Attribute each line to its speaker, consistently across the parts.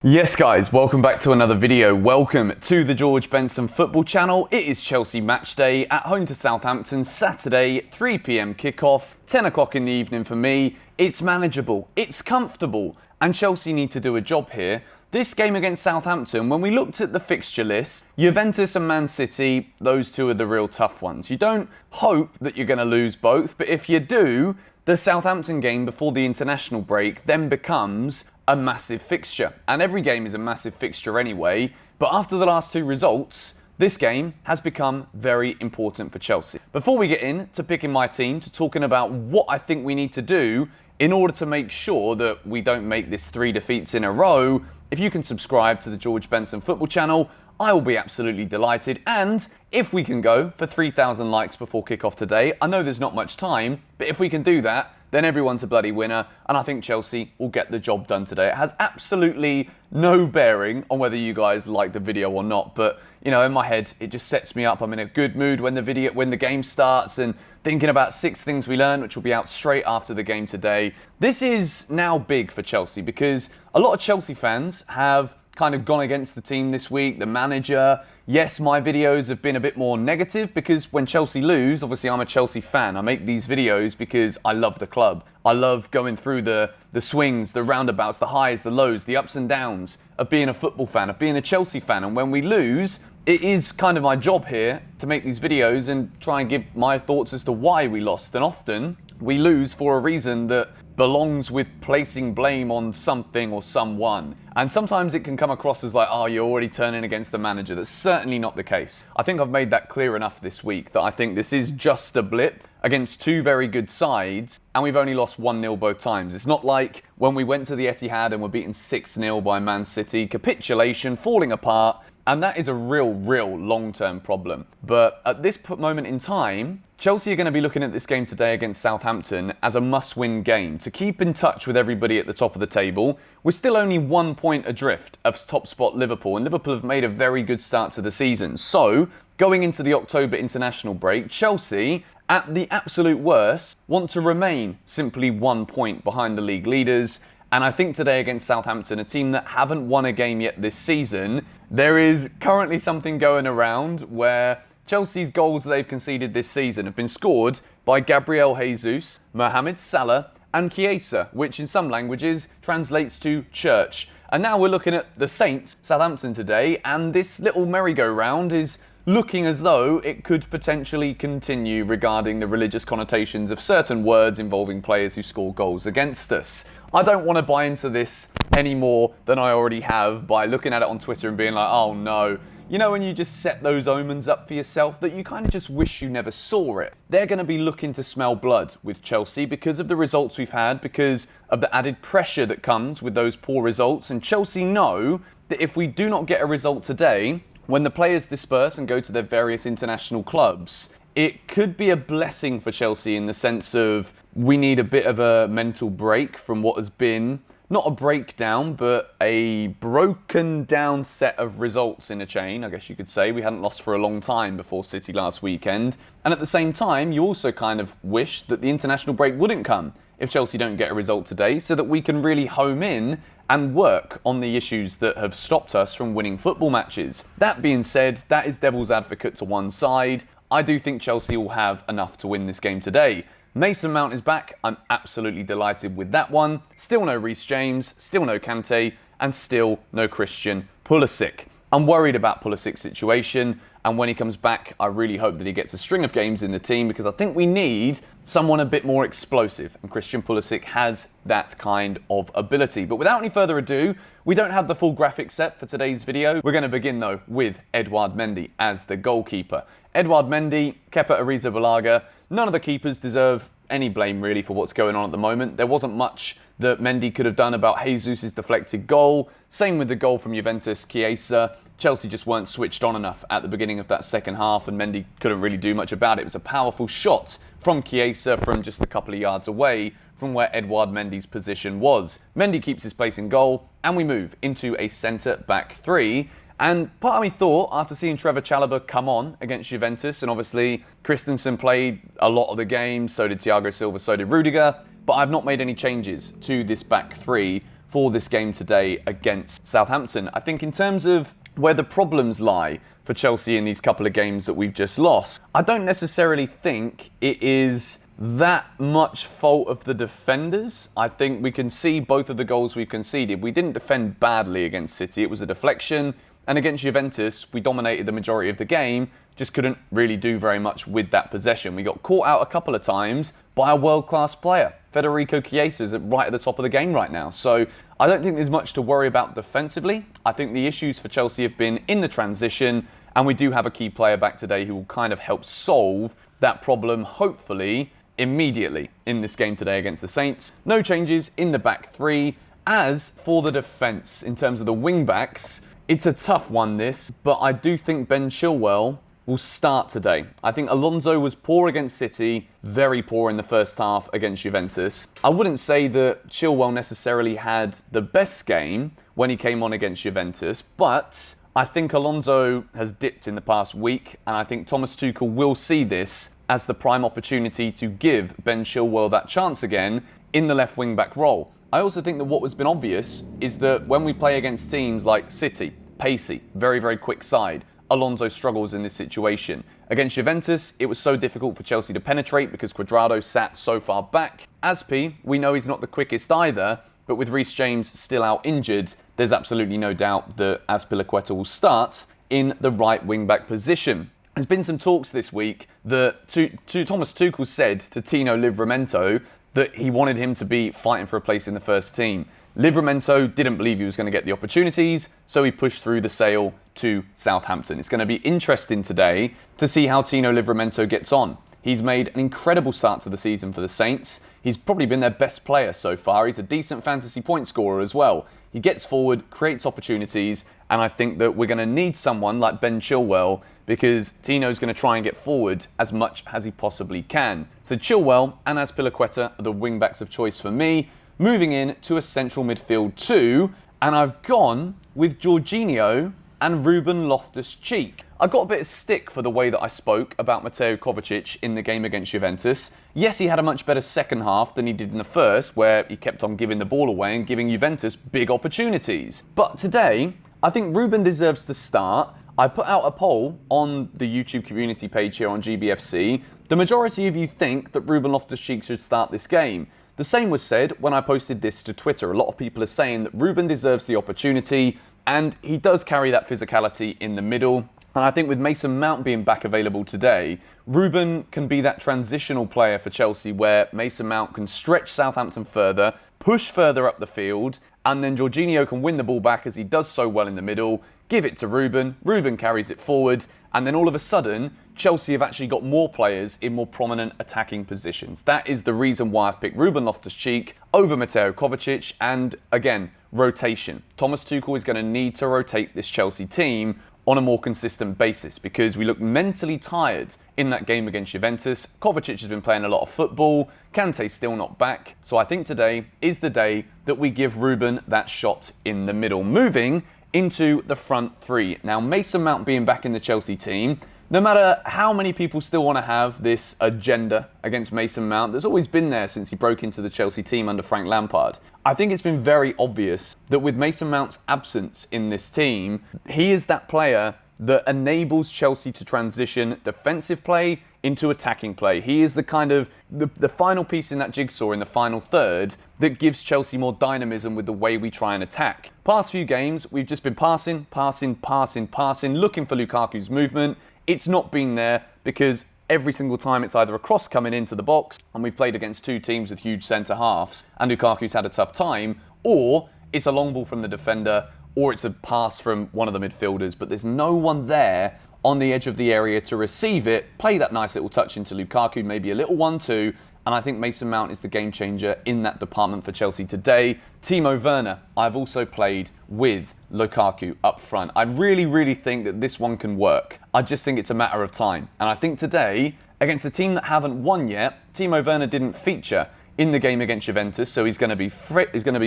Speaker 1: Yes guys, welcome back to another video. Welcome to the George Benson Football Channel. It is Chelsea match day at home to Southampton, Saturday, 3 p.m. kickoff, 10 o'clock in the evening for me. It's manageable, it's comfortable, and Chelsea need to do a job here. This game against Southampton, when we looked at the fixture list, Juventus and Man City, those two are the real tough ones. You don't hope that you're going to lose both, but if you do, the Southampton game before the international break then becomes a massive fixture. And every game is a massive fixture anyway, but after the last two results, this game has become very important for Chelsea. Before we get into picking my team, to talking about what I think we need to do in order to make sure that we don't make this 3 defeats in a row, if you can subscribe to the George Benson Football Channel, I will be absolutely delighted. And if we can go for 3,000 likes before kickoff today, I know there's not much time, but if we can do that, then everyone's a bloody winner, and I think Chelsea will get the job done today. It has absolutely no bearing on whether you guys like the video or not, but you know, in my head, it just sets me up. I'm in a good mood when the game starts, and thinking about 6 things we learned, which will be out straight after the game today. This is now big for Chelsea because a lot of Chelsea fans have kind of gone against the team this week, the manager. Yes, my videos have been a bit more negative because when Chelsea lose, obviously I'm a Chelsea fan. I make these videos because I love the club. I love going through the swings, the roundabouts, the highs, the lows, the ups and downs of being a football fan, of being a Chelsea fan. And when we lose, it is kind of my job here to make these videos and try and give my thoughts as to why we lost. And often we lose for a reason that belongs with placing blame on something or someone. And sometimes it can come across as like, oh, you're already turning against the manager. That's certainly not the case. I think I've made that clear enough this week that I think this is just a blip against 2 very good sides, and we've only lost 1-0 both times. It's not like when we went to the Etihad and were beaten 6-0 by Man City, capitulation, falling apart, and that is a real long-term problem. But at this moment in time, Chelsea are going to be looking at this game today against Southampton as a must-win game to keep in touch with everybody at the top of the table. We're still only 1 point adrift of top spot Liverpool, and Liverpool have made a very good start to the season. So, going into the October international break, Chelsea, at the absolute worst, want to remain simply 1 point behind the league leaders. And I think today against Southampton, a team that haven't won a game yet this season, there is currently something going around where Chelsea's goals they've conceded this season have been scored by Gabriel Jesus, Mohamed Salah and Chiesa, which in some languages translates to church. And now we're looking at the Saints, Southampton today, and this little merry-go-round is looking as though it could potentially continue regarding the religious connotations of certain words involving players who score goals against us. I don't want to buy into this any more than I already have by looking at it on Twitter and being like, oh no. You know when you just set those omens up for yourself that you kind of just wish you never saw it? They're going to be looking to smell blood with Chelsea because of the results we've had, because of the added pressure that comes with those poor results. And Chelsea know that if we do not get a result today, when the players disperse and go to their various international clubs, it could be a blessing for Chelsea in the sense of we need a bit of a mental break from what has been not a breakdown, but a broken down set of results in a chain, I guess you could say. We hadn't lost for a long time before City last weekend. And at the same time, you also kind of wish that the international break wouldn't come if Chelsea don't get a result today, so that we can really home in and work on the issues that have stopped us from winning football matches. That being said, that is devil's advocate to one side. I do think Chelsea will have enough to win this game today. Mason Mount is back. I'm absolutely delighted with that one. Still no Reece James, still no Kante, and still no Christian Pulisic. I'm worried about Pulisic's situation, and when he comes back, I really hope that he gets a string of games in the team because I think we need someone a bit more explosive, and Christian Pulisic has that kind of ability. But without any further ado, we don't have the full graphic set for today's video. We're going to begin though with Edouard Mendy as the goalkeeper. Edouard Mendy, Kepa Arrizabalaga, none of the keepers deserve any blame really for what's going on at the moment. There wasn't much that Mendy could have done about Jesus' deflected goal. Same with the goal from Juventus, Chiesa. Chelsea just weren't switched on enough at the beginning of that second half, and Mendy couldn't really do much about it. It was a powerful shot from Chiesa from just a couple of yards away from where Edouard Mendy's position was. Mendy keeps his place in goal, and we move into a centre-back 3. And part of me thought, after seeing Trevor Chalobah come on against Juventus, and obviously Christensen played a lot of the game, so did Thiago Silva, so did Rudiger, but I've not made any changes to this back 3 for this game today against Southampton. I think in terms of where the problems lie for Chelsea in these couple of games that we've just lost, I don't necessarily think it is that much fault of the defenders. I think we can see both of the goals we've conceded. We didn't defend badly against City. It was a deflection. And against Juventus, we dominated the majority of the game, just couldn't really do very much with that possession. We got caught out a couple of times by a world-class player. Federico Chiesa is right at the top of the game right now. So I don't think there's much to worry about defensively. I think the issues for Chelsea have been in the transition, and we do have a key player back today who will kind of help solve that problem, hopefully, immediately in this game today against the Saints. No changes in the back three. As for the defence, in terms of the wing-backs, it's a tough one, this, but I do think Ben Chilwell will start today. I think Alonso was poor against City, very poor in the first half against Juventus. I wouldn't say that Chilwell necessarily had the best game when he came on against Juventus, but I think Alonso has dipped in the past week, and I think Thomas Tuchel will see this as the prime opportunity to give Ben Chilwell that chance again in the left wing-back role. I also think that what has been obvious is that when we play against teams like City, pacey, very, very quick side, Alonso struggles in this situation. Against Juventus, it was so difficult for Chelsea to penetrate because Cuadrado sat so far back. Aspi, we know he's not the quickest either, but with Reece James still out injured, there's absolutely no doubt that Azpilicueta will start in the right wing-back position. There's been some talks this week that Thomas Tuchel said to Tino Livramento that he wanted him to be fighting for a place in the first team. Livramento didn't believe he was going to get the opportunities, so he pushed through the sale to Southampton. It's going to be interesting today to see how Tino Livramento gets on. He's made an incredible start to the season for the Saints. He's probably been their best player so far. He's a decent fantasy point scorer as well. He gets forward, creates opportunities, and I think that we're going to need someone like Ben Chilwell because Tino's going to try and get forward as much as he possibly can. So Chilwell and Azpilicueta are the wing-backs of choice for me. Moving in to a central midfield too, and I've gone with Jorginho and Ruben Loftus-Cheek. I got a bit of stick for the way that I spoke about Mateo Kovacic in the game against Juventus. Yes, he had a much better second half than he did in the first, where he kept on giving the ball away and giving Juventus big opportunities. But today, I think Ruben deserves to start. I put out a poll on the YouTube community page here on GBFC. The majority of you think that Ruben Loftus-Cheek should start this game. The same was said when I posted this to Twitter. A lot of people are saying that Ruben deserves the opportunity, and he does carry that physicality in the middle. And I think with Mason Mount being back available today, Ruben can be that transitional player for Chelsea where Mason Mount can stretch Southampton further, push further up the field, and then Jorginho can win the ball back as he does so well in the middle, give it to Ruben, Ruben carries it forward, and then all of a sudden, Chelsea have actually got more players in more prominent attacking positions. That is the reason why I've picked Ruben Loftus-Cheek over Mateo Kovacic, and again, rotation. Thomas Tuchel is going to need to rotate this Chelsea team on a more consistent basis because we look mentally tired in that game against Juventus. Kovacic has been playing a lot of football. Kante's still not back. So I think today is the day that we give Ruben that shot in the middle. Moving into the front three. Now, Mason Mount being back in the Chelsea team, no matter how many people still want to have this agenda against Mason Mount, that's always been there since he broke into the Chelsea team under Frank Lampard. I think it's been very obvious that with Mason Mount's absence in this team, he is that player that enables Chelsea to transition defensive play into attacking play. He is the kind of the final piece in that jigsaw in the final third that gives Chelsea more dynamism with the way we try and attack. Past few games, we've just been passing, looking for Lukaku's movement. It's not been there because every single time it's either a cross coming into the box, and we've played against two teams with huge centre halves, and Lukaku's had a tough time, or it's a long ball from the defender, or it's a pass from one of the midfielders, but there's no one there on the edge of the area to receive it, play that nice little touch into Lukaku, maybe a little 1-2, and I think Mason Mount is the game changer in that department for Chelsea today. Timo Werner, I've also played with Lukaku up front. I really think that this one can work. I just think it's a matter of time. And I think today, against a team that haven't won yet, Timo Werner didn't feature in the game against Juventus, so he's going to be fit, he's going to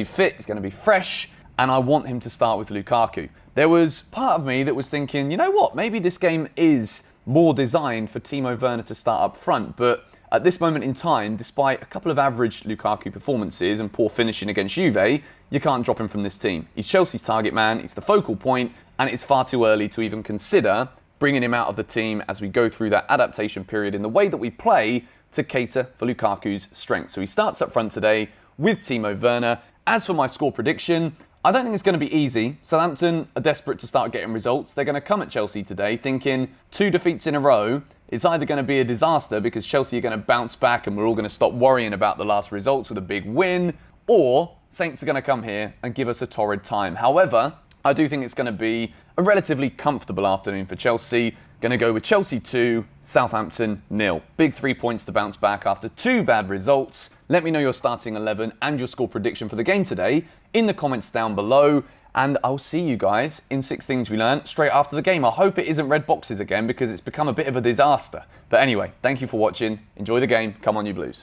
Speaker 1: be fresh, and I want him to start with Lukaku. There was part of me that was thinking, you know what, maybe this game is more designed for Timo Werner to start up front, but At this moment in time, despite a couple of average Lukaku performances and poor finishing against Juve, you can't drop him from this team. He's Chelsea's target man, he's the focal point, and it's far too early to even consider bringing him out of the team as we go through that adaptation period in the way that we play to cater for Lukaku's strengths. So he starts up front today with Timo Werner. As for my score prediction, I don't think it's going to be easy. Southampton are desperate to start getting results. They're going to come at Chelsea today thinking 2 defeats in a row. It's either going to be a disaster because Chelsea are going to bounce back and we're all going to stop worrying about the last results with a big win, or Saints are going to come here and give us a torrid time. However, I do think it's going to be a relatively comfortable afternoon for Chelsea. Going to go with Chelsea 2, Southampton 0. Big 3 points to bounce back after 2 bad results. Let me know your starting 11 and your score prediction for the game today in the comments down below. And I'll see you guys in 6 Things We Learned straight after the game. I hope it isn't red boxes again because it's become a bit of a disaster. But anyway, thank you for watching. Enjoy the game. Come on, you Blues.